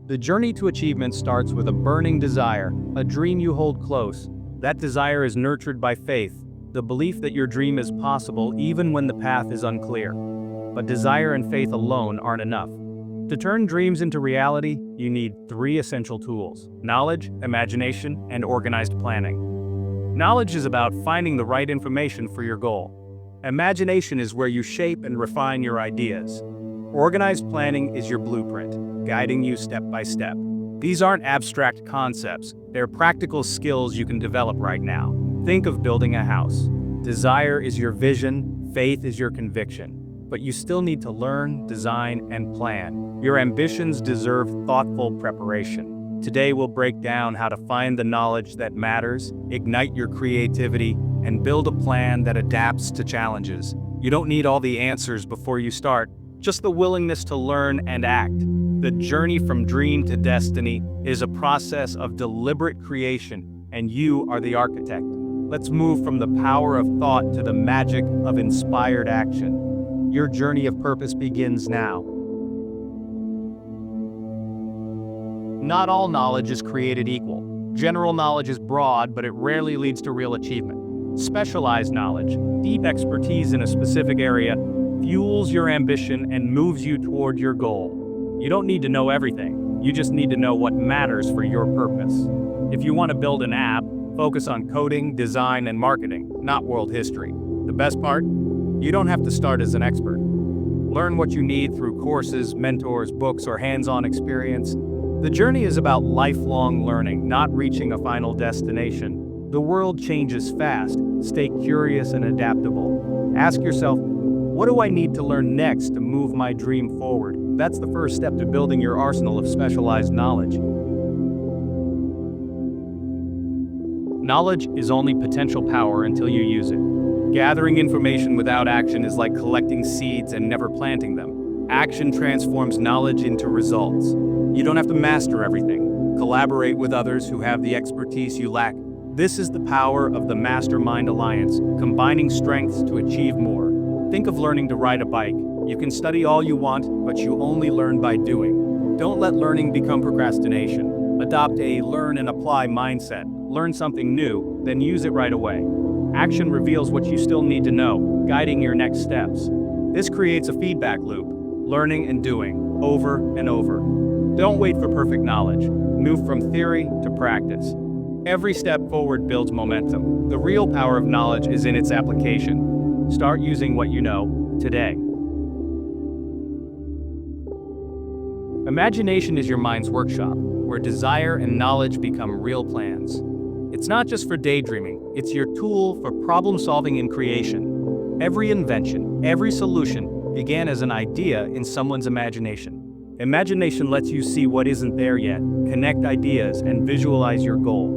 The journey to achievement starts with a burning desire, a dream you hold close. That desire is nurtured by faith, the belief that your dream is possible even when the path is unclear. But desire and faith alone aren't enough. To turn dreams into reality, you need three essential tools: knowledge, imagination, and organized planning. Knowledge is about finding the right information for your goal. Imagination is where you shape and refine your ideas. Organized planning is your blueprint, guiding you step by step. These aren't abstract concepts, they're practical skills you can develop right now. Think of building a house. Desire is your vision, faith is your conviction. But you still need to learn, design, and plan. Your ambitions deserve thoughtful preparation. Today we'll break down how to find the knowledge that matters, ignite your creativity, and build a plan that adapts to challenges. You don't need all the answers before you start, just the willingness to learn and act. The journey from dream to destiny is a process of deliberate creation, and you are the architect. Let's move from the power of thought to the magic of inspired action. Your journey of purpose begins now. Not all knowledge is created equal. General knowledge is broad, but it rarely leads to real achievement. Specialized knowledge, deep expertise in a specific area, fuels your ambition and moves you toward your goal. You don't need to know everything. You just need to know what matters for your purpose. If you want to build an app, focus on coding, design, and marketing, not world history. The best part? You don't have to start as an expert. Learn what you need through courses, mentors, books, or hands-on experience. The journey is about lifelong learning, not reaching a final destination. The world changes fast. Stay curious and adaptable. Ask yourself, what do I need to learn next to move my dream forward? That's the first step to building your arsenal of specialized knowledge. Knowledge is only potential power until you use it. Gathering information without action is like collecting seeds and never planting them. Action transforms knowledge into results. You don't have to master everything. Collaborate with others who have the expertise you lack. This is the power of the Mastermind Alliance, combining strengths to achieve more. Think of learning to ride a bike. You can study all you want, but you only learn by doing. Don't let learning become procrastination. Adopt a learn and apply mindset. Learn something new, then use it right away. Action reveals what you still need to know, guiding your next steps. This creates a feedback loop, learning and doing, over and over. Don't wait for perfect knowledge. Move from theory to practice. Every step forward builds momentum. The real power of knowledge is in its application. Start using what you know today. Imagination is your mind's workshop, where desire and knowledge become real plans. It's not just for daydreaming, it's your tool for problem-solving and creation. Every invention, every solution began as an idea in someone's imagination. Imagination lets you see what isn't there yet, connect ideas, and visualize your goal.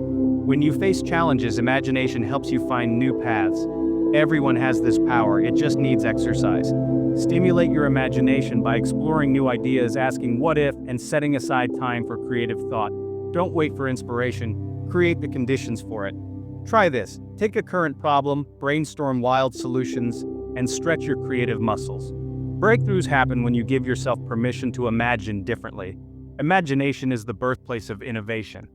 When you face challenges, imagination helps you find new paths. Everyone has this power, it just needs exercise. Stimulate your imagination by exploring new ideas, asking what if, and setting aside time for creative thought. Don't wait for inspiration. Create the conditions for it. Try this. Take a current problem, brainstorm wild solutions, and stretch your creative muscles. Breakthroughs happen when you give yourself permission to imagine differently. Imagination is the birthplace of innovation.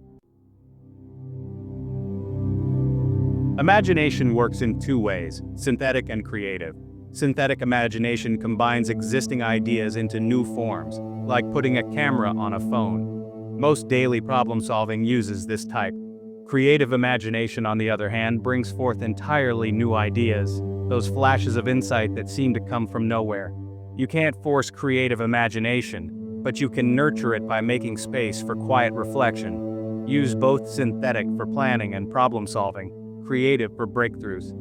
Imagination works in two ways, synthetic and creative. Synthetic imagination combines existing ideas into new forms, like putting a camera on a phone. Most daily problem solving uses this type. Creative imagination, on the other hand, brings forth entirely new ideas, those flashes of insight that seem to come from nowhere. You can't force creative imagination, but you can nurture it by making space for quiet reflection. Use both synthetic for planning and problem solving, creative for breakthroughs.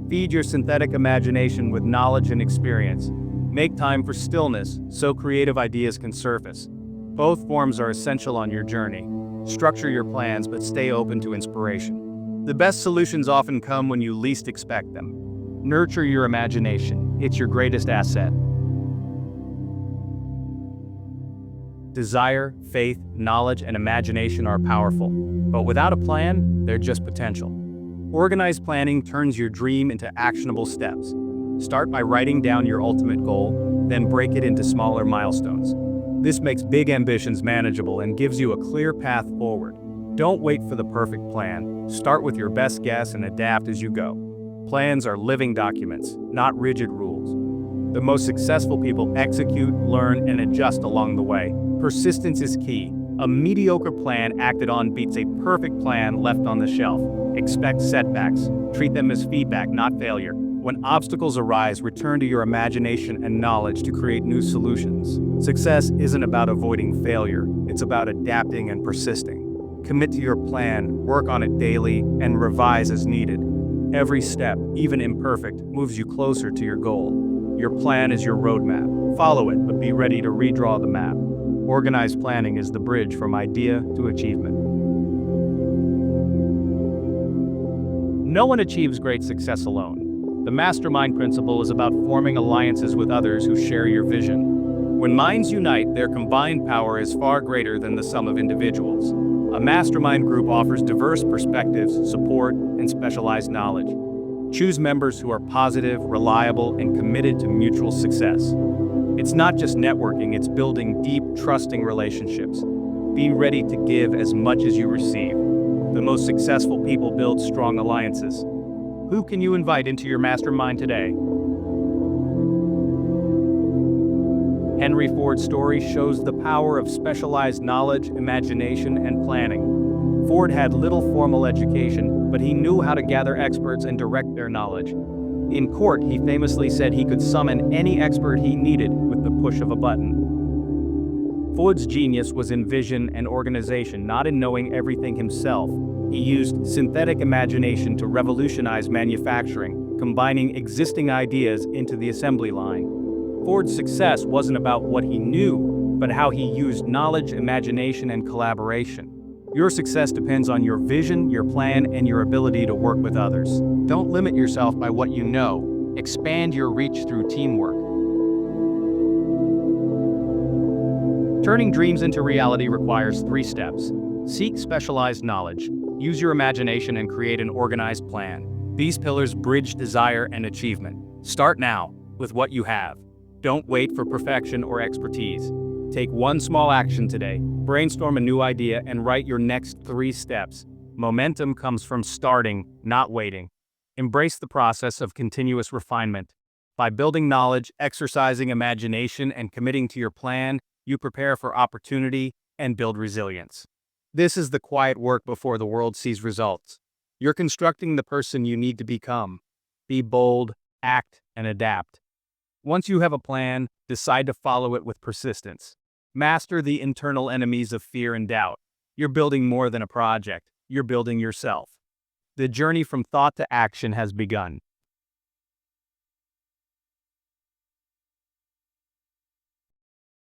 Feed your synthetic imagination with knowledge and experience. Make time for stillness so creative ideas can surface. Both forms are essential on your journey. Structure your plans, but stay open to inspiration. The best solutions often come when you least expect them. Nurture your imagination. It's your greatest asset. Desire, faith, knowledge, and imagination are powerful, but without a plan, they're just potential. Organized planning turns your dream into actionable steps. Start by writing down your ultimate goal, then break it into smaller milestones. This makes big ambitions manageable and gives you a clear path forward. Don't wait for the perfect plan. Start with your best guess and adapt as you go. Plans are living documents, not rigid rules. The most successful people execute, learn, and adjust along the way. Persistence is key. A mediocre plan acted on beats a perfect plan left on the shelf. Expect setbacks. Treat them as feedback, not failure. When obstacles arise, return to your imagination and knowledge to create new solutions. Success isn't about avoiding failure, it's about adapting and persisting. Commit to your plan, work on it daily, and revise as needed. Every step, even imperfect, moves you closer to your goal. Your plan is your roadmap. Follow it, but be ready to redraw the map. Organized planning is the bridge from idea to achievement. No one achieves great success alone. The mastermind principle is about forming alliances with others who share your vision. When minds unite, their combined power is far greater than the sum of individuals. A mastermind group offers diverse perspectives, support, and specialized knowledge. Choose members who are positive, reliable, and committed to mutual success. It's not just networking, it's building deep, trusting relationships. Be ready to give as much as you receive. The most successful people build strong alliances. Who can you invite into your mastermind today? Henry Ford's story shows the power of specialized knowledge, imagination, and planning. Ford had little formal education, but he knew how to gather experts and direct their knowledge. In court, he famously said he could summon any expert he needed with the push of a button. Ford's genius was in vision and organization, not in knowing everything himself. He used synthetic imagination to revolutionize manufacturing, combining existing ideas into the assembly line. Ford's success wasn't about what he knew, but how he used knowledge, imagination, and collaboration. Your success depends on your vision, your plan, and your ability to work with others. Don't limit yourself by what you know. Expand your reach through teamwork. Turning dreams into reality requires 3 steps. Seek specialized knowledge. Use your imagination and create an organized plan. These pillars bridge desire and achievement. Start now with what you have. Don't wait for perfection or expertise. Take one small action today. Brainstorm a new idea and write your next 3 steps. Momentum comes from starting, not waiting. Embrace the process of continuous refinement. By building knowledge, exercising imagination, and committing to your plan, you prepare for opportunity and build resilience. This is the quiet work before the world sees results. You're constructing the person you need to become. Be bold, act, and adapt. Once you have a plan, decide to follow it with persistence. Master the internal enemies of fear and doubt. You're building more than a project. You're building yourself. The journey from thought to action has begun.